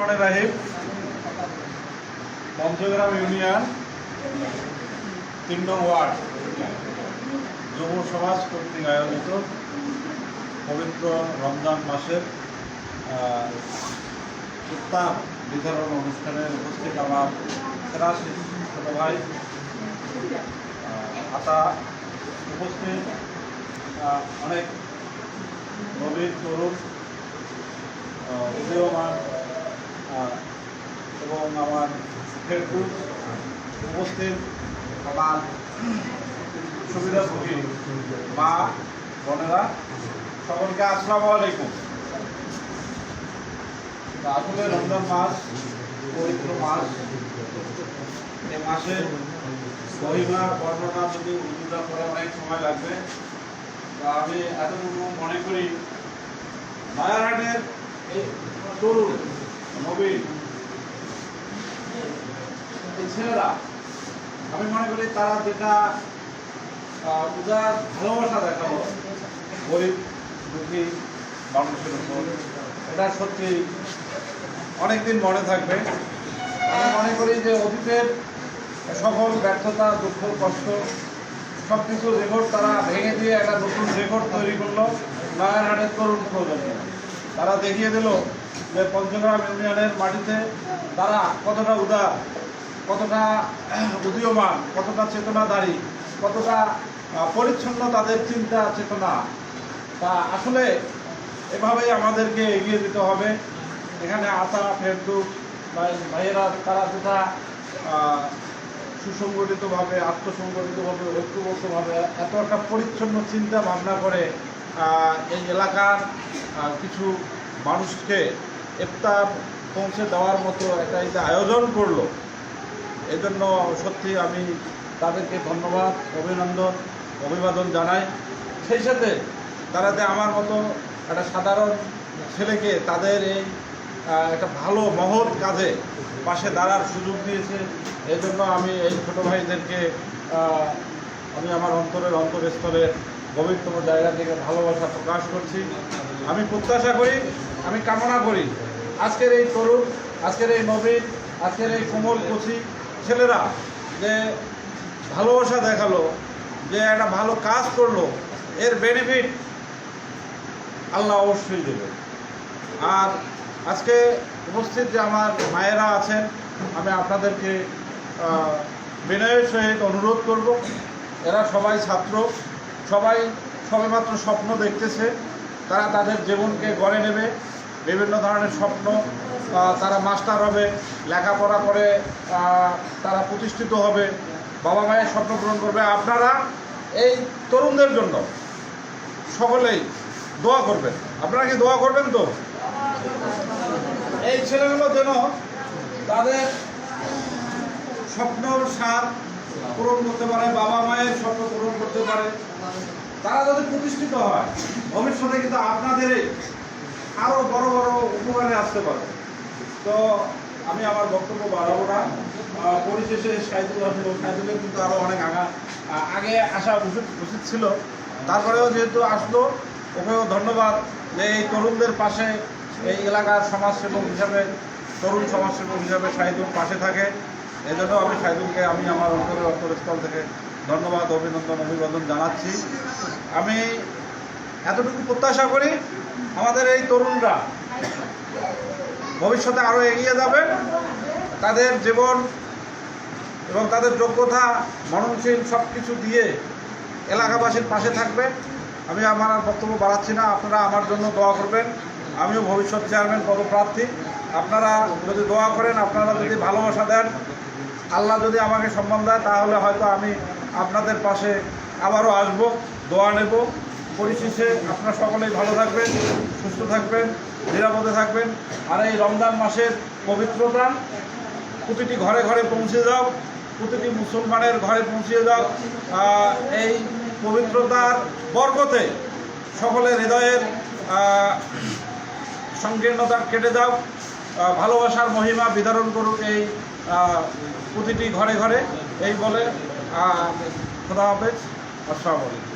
রহমানির রহিম। পঞ্চগ্রাম ইউনিয়ন ৩ নং ওয়ার্ড যুব সমাজ কর্তৃক আয়োজিত পবিত্র রমজান মাসের ইফতার বিতরণ অনুষ্ঠানে উপস্থিত আমার সেরা ছোট ভাই আতা উপস্থিত অনেক নবীন তরুণ উদীয়মান এবং আমার ফেরদৌস উপস্থিত আমার সুবিধাভোগী মা বোনেরা, সকলকে আসসালামু আলাইকুম। আসলে রমজান মাস পবিত্র মাস, এই মাসের মহিমা বর্ণনা যদি উল্লেখ করে অনেক সময় লাগবে। তো আমি এতটুকু মনে করি মায়ারহাটের এই তরুণ নবীন ছেলেরা, আমি মনে করি তারা যেটা উদার ভালোবাসা দেখালো গরিব দুঃখী মানুষের উপর, এটা সত্যি অনেকদিন মনে থাকবে। আমি মনে করি যে অতীতের সকল ব্যর্থতা, দুঃখ, কষ্ট সব কিছু রেকর্ড তারা ভেঙে দিয়ে একটা নতুন রেকর্ড তৈরি করলো মায়ারহাটের তরুণ প্রজন্ম। তারা দেখিয়ে দিল যে পঞ্চগ্রাম ইউনিয়নের মাটিতে তারা কতটা উদার, কতটা উদীয়মান, কতটা চেতনাধারী, কতটা পরিচ্ছন্ন তাদের চিন্তা চেতনা। তা আসলে এভাবেই আমাদেরকে এগিয়ে দিতে হবে। এখানে আতা ফেরদৌস ভাইয়েরা তারা যেটা সুসংগঠিতভাবে, আত্মসংগঠিতভাবে, ঐক্যবদ্ধভাবে এত একটা পরিচ্ছন্ন চিন্তা ভাবনা করে এই এলাকার কিছু মানুষকে ইফতার পৌঁছে দেওয়ার মতো একটা আয়োজন করলো, এই জন্য সত্যি আমি তাদেরকে ধন্যবাদ, অভিনন্দন, অভিবাদন জানাই। সেই সাথে তারা যে আমার মতো একটা সাধারণ ছেলেকে তাদের এই একটা ভালো মহৎ কাজে পাশে দাঁড়ার সুযোগ দিয়েছে, এই জন্য আমি এই ছোটো ভাইদেরকে আমি আমার অন্তরস্থলে গভীরতম জায়গা থেকে ভালোবাসা প্রকাশ করছি। আমি প্রত্যাশা করি, আমি কামনা করি আজকের এই তরুণ, আজকের এই নবীন, আজকের এই কোমল কচি ছেলেরা যে ভালোবাসা দেখালো, যে একটা ভালো কাজ করলো, এর বেনিফিট আল্লাহ অবশ্যই দেবে। আর আজকে উপস্থিত যে আমার মায়েরা আছেন, আমি আপনাদেরকে বিনয়ের সহিত অনুরোধ করব, এরা সবাই ছাত্র, সবাই সবেমাত্র স্বপ্ন দেখতেছে, তারা তাদের জীবনকে গড়ে নেবে, বিভিন্ন ধরনের স্বপ্ন, তারা মাস্টার হবে, লেখাপড়া করে তারা প্রতিষ্ঠিত হবে, বাবা মায়ের স্বপ্ন পূরণ করবে। আপনারা এই তরুণদের জন্য সকলেই দোয়া করবেন। আপনারা কি দোয়া করবেন? তো এই ছেলেগুলো যেন তাদের স্বপ্নর সার পূরণ করতে পারে, বাবা মায়ের স্বপ্ন পূরণ করতে পারে, তারা যদি প্রতিষ্ঠিত হয় ভবিষ্যতে কিন্তু আপনাদেরই আরও বড় বড় উপকারে আসতে পারে। তো আমি আমার বক্তব্য বাড়াবো না। পরিশেষে সাইদুল আসলো, সাইদুলের কিন্তু আরও অনেক আগে আসা উচিত ছিল, তারপরেও যেহেতু আসলো, ওকেও ধন্যবাদ যে এই তরুণদের পাশে, এই এলাকার সমাজসেবক হিসাবে, তরুণ সমাজসেবক হিসাবে সাইদুল পাশে থাকে। এই জন্য আমি সাইদুলকে আমি আমার অন্তরস্থল থেকে ধন্যবাদ, অভিনন্দন, অভিবাদন জানাচ্ছি। আমি এতটুকু প্রত্যাশা করি আমাদের এই তরুণরা ভবিষ্যতে আরও এগিয়ে যাবে, তাদের জীবন এবং তাদের যোগ্যতা, মননশীল সব কিছু দিয়ে এলাকাবাসীর পাশে থাকবে। আমি আমার আর বক্তব্য বাড়াচ্ছি না, আপনারা আমার জন্য দোয়া করবেন। আমিও ভবিষ্যৎ চেয়ারম্যান পদপ্রার্থী, আপনারা যদি দোয়া করেন, আপনারা যদি ভালোবাসা দেন, আল্লাহ যদি আমাকে সম্মান দেয়, তাহলে হয়তো আমি আপনাদের পাশে আবারও আসবো, দোয়া নেব। পরিশেষে আপনারা সকলেই ভালো থাকবেন, সুস্থ থাকবেন, নিরাপদে থাকবেন। আর এই রমজান মাসের পবিত্রতা প্রতিটি ঘরে ঘরে পৌঁছে যাও, প্রতিটি মুসলমানের ঘরে পৌঁছে যাও। এই পবিত্রতার বরকতে সকলের হৃদয়ের সংকীর্ণতা কেটে যাও, ভালোবাসার মহিমা বিতরণ করুক এই প্রতিটি ঘরে ঘরে। এই বলে খোদা হাফেজ, আসসালামু আলাইকুম।